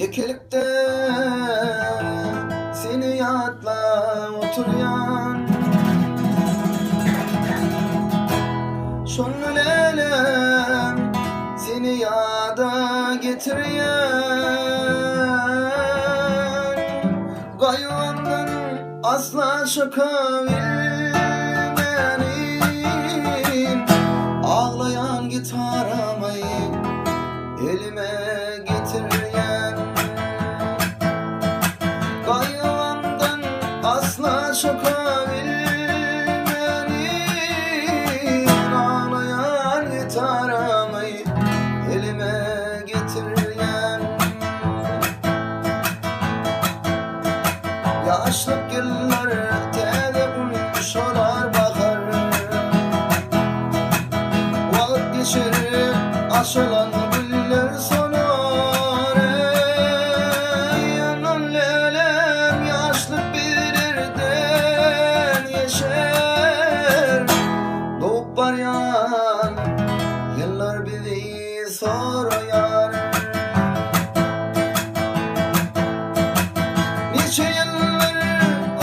Yekelikte seni yatla oturuyan Şonlu lelem seni yada getiriyen Gayvandan asla şaka bilmenin Ağlayan gitaramayı elime getiriyen Gayvandan asla şaka bilmenin Ağlayan gitaramayı elime getiriyen Yaşlık yıllar tede bulmuş olar bakar Vakit geçirir aşılan güller sonar Yanan lelem yaşlık bir yerden yeşer Doğup varyan yıllar bizi soruyor Nice yıllar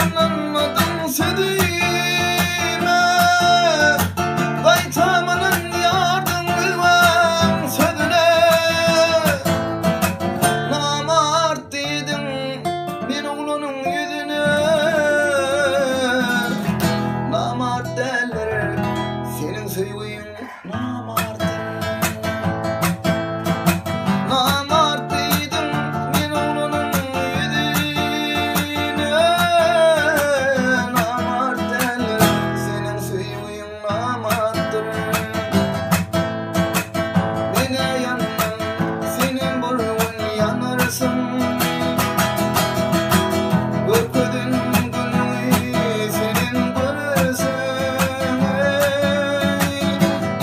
anlamadım sevdiğime Gaytamanın yardım kılmam sözüne Namart dedim bir oğlunun yüzüne Namart derler senin sevgin namart Namart dedim bir oğlunun yüzüne Namart derler senin sevgin namarttır Beni yandan senin burun yanarsın Gökdün gülü senin görürsün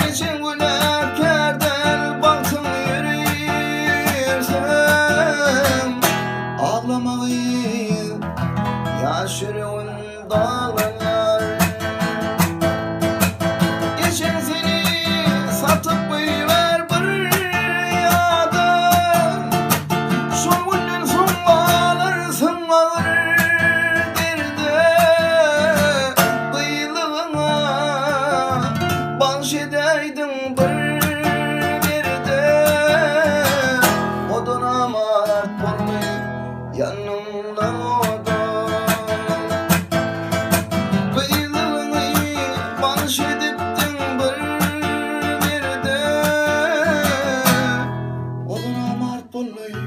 Geçin güler kerdel baktım yürüyürsen Ağlamayı yaşırın dağlar Geçin seni satıp ver bir yada Son günden son bağlarsın ağır derde Bıyılığına bahşedeydin bir yerde Odun amart olmayı yanımda odun Bıyılığını bahşediptin bir yerde Odun amart olmayı